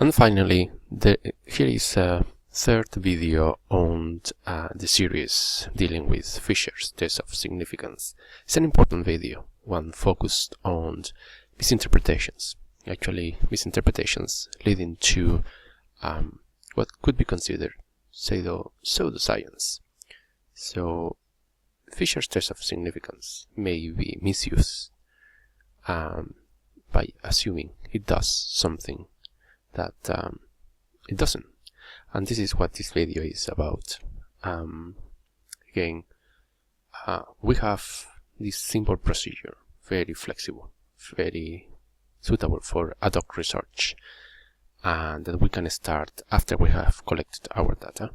And finally, here is a third video on the series dealing with Fisher's test of significance. It's an important video, one focused on misinterpretations. Actually, misinterpretations leading to what could be considered pseudoscience. So, Fisher's test of significance may be misused by assuming it does something that it doesn't. And this is what this video is about. Again, we have this simple procedure, very flexible, very suitable for ad hoc research, and that we can start after we have collected our data.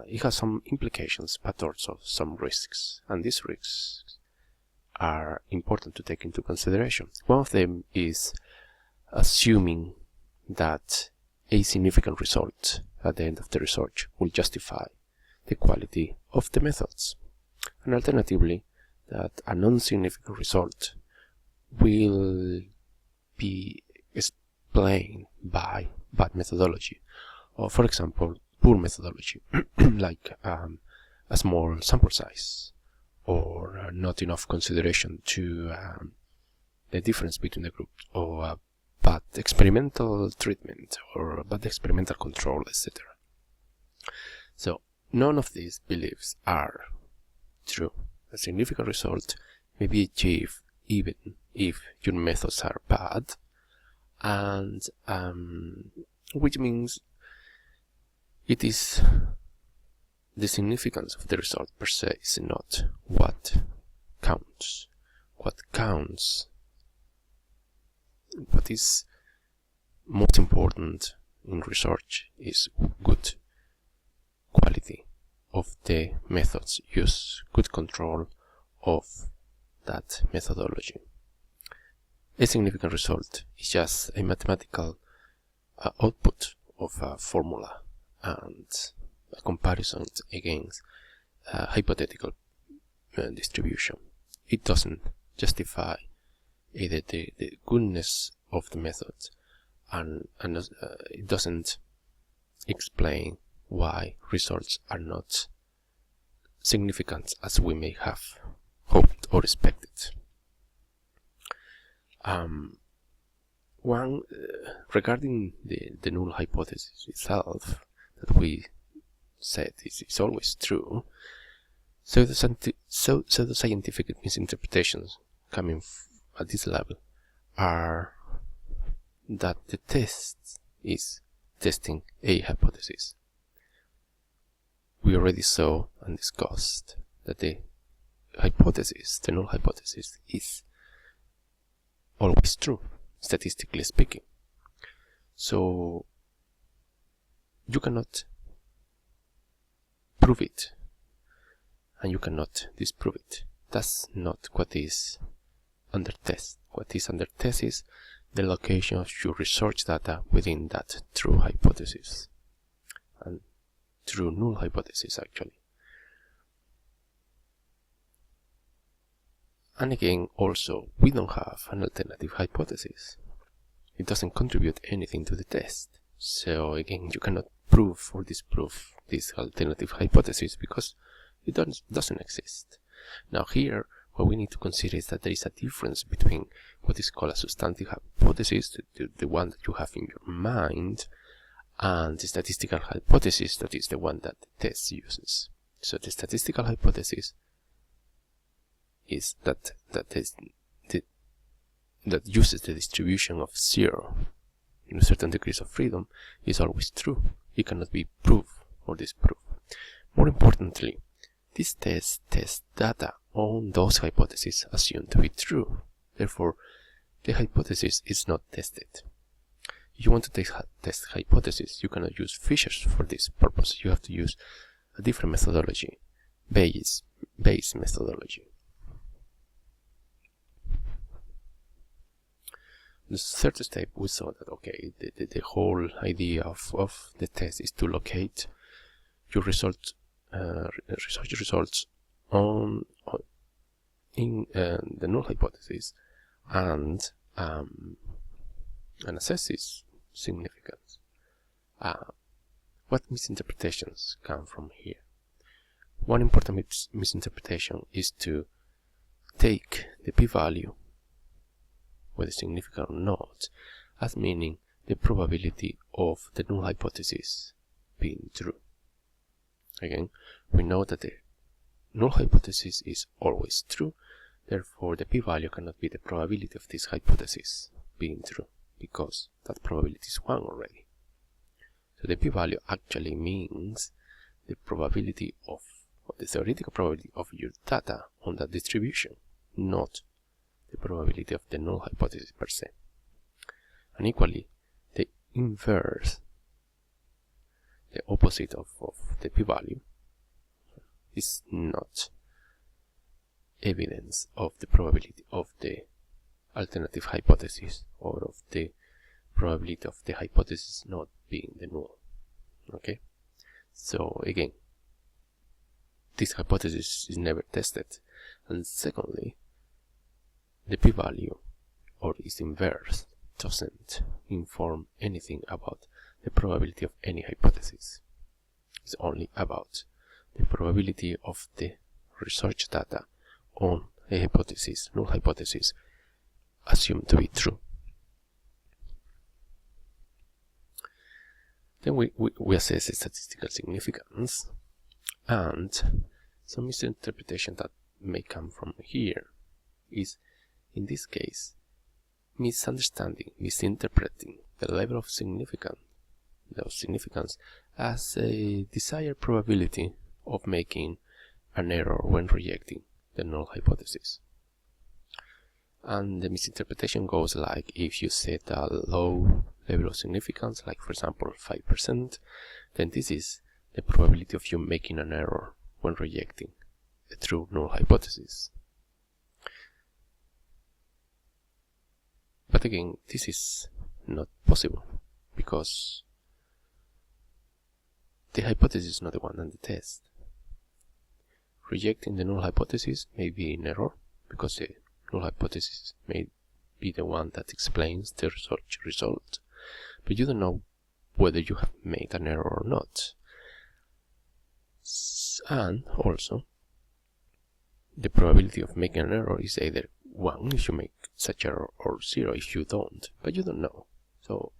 It has some implications, but also some risks, and these risks are important to take into consideration. One of them is assuming that a significant result at the end of the research will justify the quality of the methods, and alternatively, that a non-significant result will be explained by bad methodology, or for example, poor methodology, like a small sample size, or not enough consideration to the difference between the groups, or bad experimental treatment, or bad experimental control, etc. So none of these beliefs are true. A significant result may be achieved even if your methods are bad, and which means it is the significance of the result per se is not what counts. What counts, what is most important in research, is good quality of the methods used, good control of that methodology. A significant result is just a mathematical output of a formula and a comparison against a hypothetical distribution. It doesn't justify either the goodness of the method, and it doesn't explain why results are not significant as we may have hoped or expected. Regarding the null hypothesis itself, that we said is always true, so the scientific misinterpretations coming at this level are that the test is testing a hypothesis. We already saw and discussed that the hypothesis, the null hypothesis, is always true, statistically speaking. So you cannot prove it, and you cannot disprove it. That's not what is under test. What is under test is the location of your research data within that true hypothesis, and true null hypothesis actually. And again, also, we don't have an alternative hypothesis. It doesn't contribute anything to the test. So again, you cannot prove or disprove this alternative hypothesis because it doesn't exist. Now here, what we need to consider is that there is a difference between what is called a substantive hypothesis, the one that you have in your mind, and the statistical hypothesis, that is the one that the test uses. So the statistical hypothesis is that uses the distribution of 0 in certain degrees of freedom is always true. It cannot be proved or disproved. More importantly, this test tests data on those hypotheses assumed to be true. Therefore, the hypothesis is not tested. If you want to test hypothesis, you cannot use Fisher's for this purpose. You have to use a different methodology, Bayes methodology. The third step, we saw that okay, the whole idea of the test is to locate your research results in the null hypothesis and assess its significance. What misinterpretations come from here? One important misinterpretation is to take the p-value, whether significant or not, as meaning the probability of the null hypothesis being true. Again, we know that the null hypothesis is always true, therefore the p-value cannot be the probability of this hypothesis being true, because that probability is 1 already. So the p-value actually means the probability of the theoretical probability of your data on that distribution, not the probability of the null hypothesis per se. And equally, the inverse, the opposite of the p-value, is not evidence of the probability of the alternative hypothesis or of the probability of the hypothesis not being the null. Okay? So again, this hypothesis is never tested. And secondly, the p-value or its inverse doesn't inform anything about the probability of any hypothesis. It's only about the probability of the research data on a hypothesis, null hypothesis, assumed to be true. Then we assess the statistical significance, and some misinterpretation that may come from here is, in this case, misinterpreting the level of significance as a desired probability of making an error when rejecting the null hypothesis. And the misinterpretation goes like, if you set a low level of significance, like for example 5%, then this is the probability of you making an error when rejecting a true null hypothesis. But again, this is not possible, because the hypothesis is not the one on the test. Rejecting the null hypothesis may be an error, because the null hypothesis may be the one that explains the research result, but you don't know whether you have made an error or not. And also, the probability of making an error is either 1 if you make such error, or 0 if you don't, but you don't know. So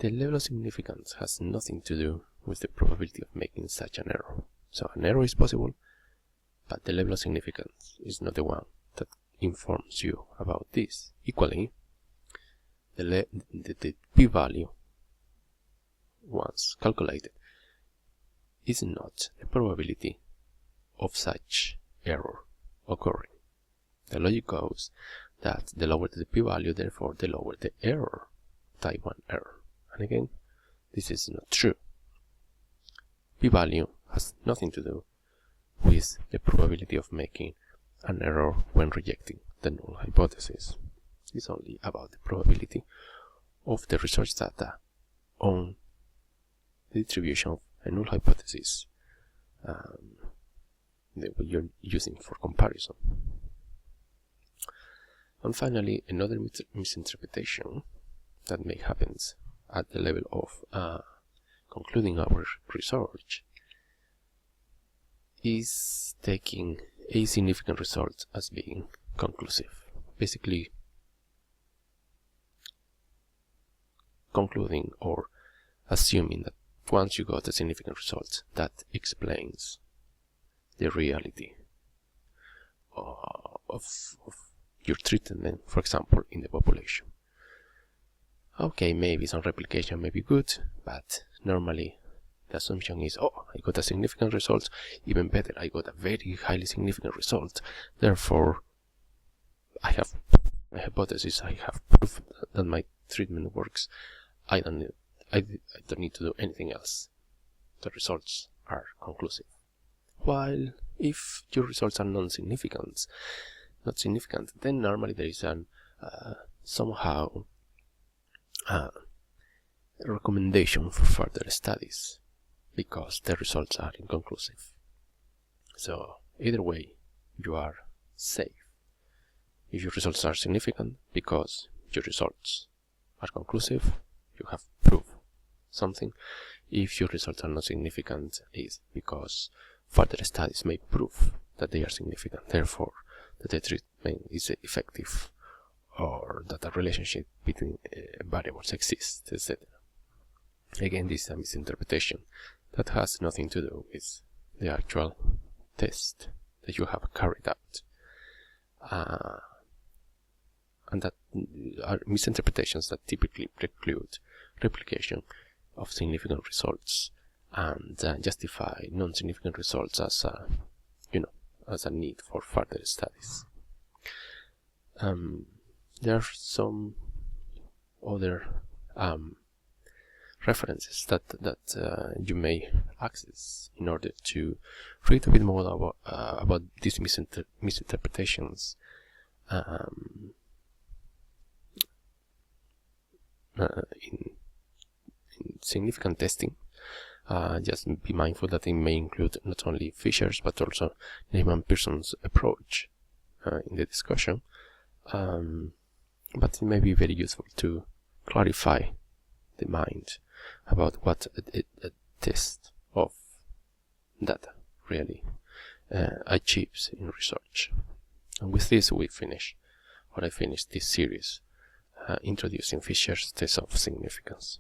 the level of significance has nothing to do with the probability of making such an error. So an error is possible, but the level of significance is not the one that informs you about this. Equally, the p-value, once calculated, is not the probability of such error occurring. The logic goes that the lower the p-value, therefore the lower the error, type 1 error. And again, this is not true. P-value has nothing to do with the probability of making an error when rejecting the null hypothesis. It's only about the probability of the research data on the distribution of a null hypothesis that you're using for comparison. And finally, another misinterpretation that may happen at the level of concluding our research is taking a significant result as being conclusive. Basically, concluding or assuming that once you got a significant result, that explains the reality of your treatment, for example, in the population. Okay, maybe some replication may be good, but normally the assumption is, oh, I got a significant result, even better, I got a very highly significant result, therefore I have my hypothesis, I have proof that my treatment works, I don't need to do anything else. The results are conclusive. While if your results are not significant, then normally there is somehow a recommendation for further studies, because the results are inconclusive. So either way, you are safe. If your results are significant because your results are conclusive, you have proved something. If your results are not significant, it's because further studies may prove that they are significant, therefore that the treatment is effective, or that a relationship between variables exists, etc. Again, this is a misinterpretation that has nothing to do with the actual test that you have carried out. And that are misinterpretations that typically preclude replication of significant results and justify non-significant results as a, as a need for further studies. There are some other references that you may access in order to read a bit more about these misinterpretations. In significant testing, just be mindful that it may include not only Fisher's but also Neyman Pearson's approach in the discussion, but it may be very useful to clarify the mind about what a test of data really achieves in research. And with this I finished this series introducing Fisher's test of significance.